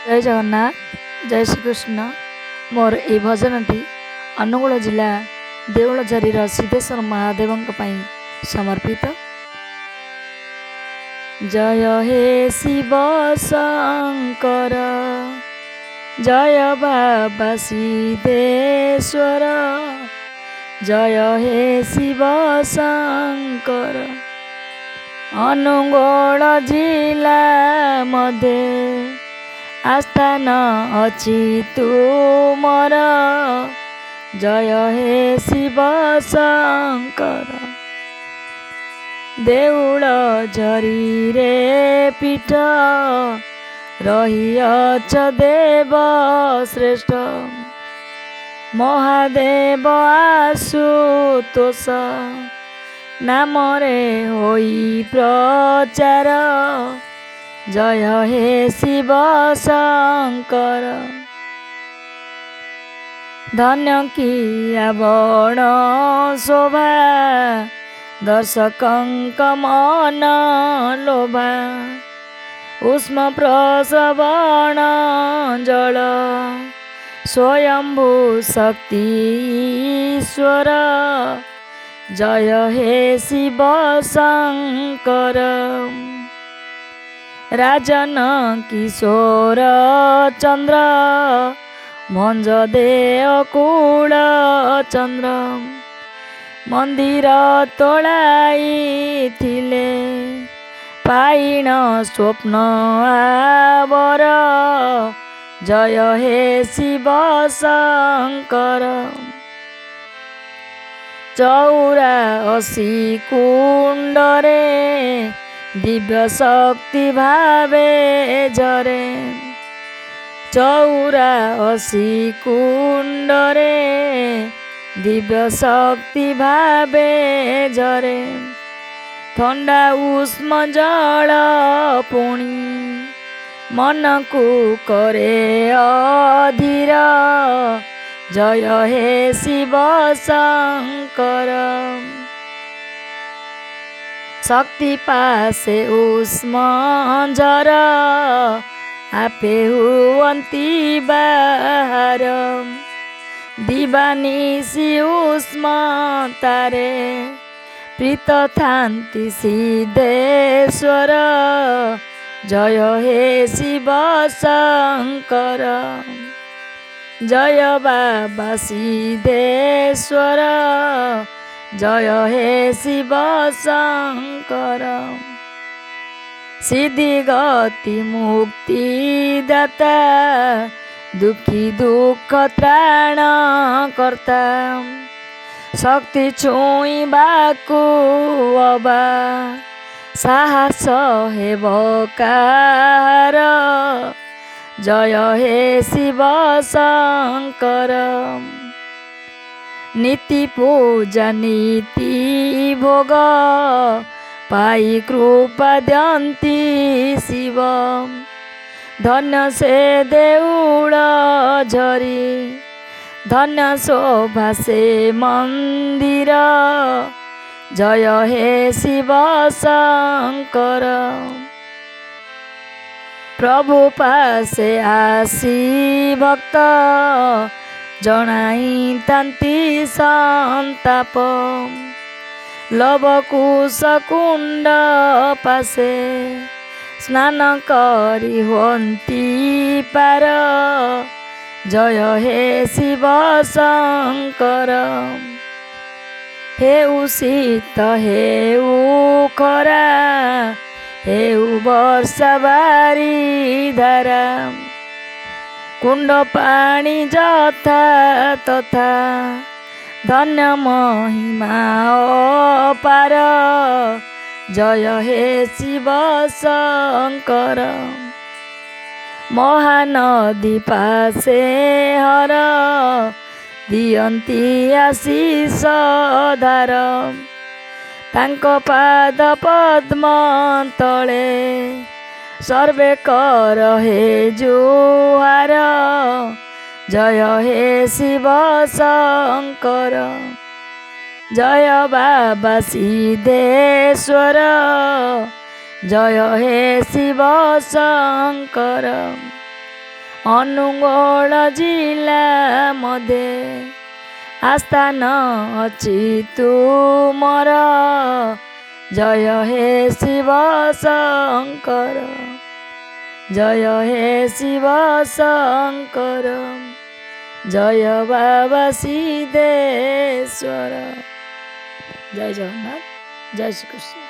जय जगन्नाथ जय श्रीकृष्ण मोर ए भजनटी अनुगुल जिला देउलझरी सिद्धेश्वर महादेव समर्पित। जय हे शिव शंकर जय बाबा सिद्धेश्वर जय हे शिव शंकर अनुगुल जिला मध्य आस्थान अछि तुमर जय हे शिव शंकर देउल झरी रे पीठ रहिअछ देव श्रेष्ठ महादेव आशुतोष नामरे होई प्रचार जय हे शिव शंकर धन्य किया बण शोभा दर्शकंक मन लोभा उष्म प्रसवण जल स्वयंभू शक्ति ईश्वर जय हे शिव शंकर राजन किशोर चंद्र मंज देव कूल चंद्र मंदिर तोड़ाई थिले पाइण स्वप्न आवर जय हे शिव शंकर 84 कुंड रे दिव्य शक्ति भावे झरे 84 कुंड रे दिव्य शक्ति भावे झरे ठंडा उष्म जल पुणी मन को करे अधीर जय हे शिव शंकर शक्ति पासे उष्म जर आपे हुअन्ति बाहर दिवानिसी उष्म तारे प्रीत थान्ति सिद्धेश्वर जय हे शिव शंकर जय बाबा सिद्धेश्वर जय हे शिव शंकर सिद्धि गति मुक्ति दाता दुखी दुख त्राण कर्ता शक्ति छुइबाकु अबा साहस हेब कार जय हे शिव शंकर नीति पूजा नीति भोग पाई कृपा दंती शिव धन्य से देउल झरी धन्य शोभा से मंदिर जय हे शिव शंकर प्रभु पासे आसी भक्त जनाई तांती संताप लवकुश कुंड पासे स्नान करी होन्ति पार जय हे शिव शंकर हेउ शीत हेउ खरा हेउ वर्षा बारी धारा कुंड पानी जथा तथा धन्य महिमा अपार जय हे शिव शंकर महानदी पासे हर दियन्ति आशीष धार तांक पाद पद्म तले सर्वे कर हे जुहार जय हे शिव शंकर जय बाबा सिद्धेश्वर जय हे शिव शंकर ଅନୁଗୋଳ ଜିଲ୍ଲା ମଧେ ଆସ୍ଥାନ ଅଛି ତୁମର। ଜୟ ହେ ଶିବ ଶଙ୍କର, ଜୟ ହେ ଶିବ ଶଙ୍କର, ଜୟ ବାବା ସିଦ୍ଧେଶ୍ୱର। ଜୟ ଜଗନ୍ନାଥ, ଜୟ ଶ୍ରୀକୃଷ୍ଣ।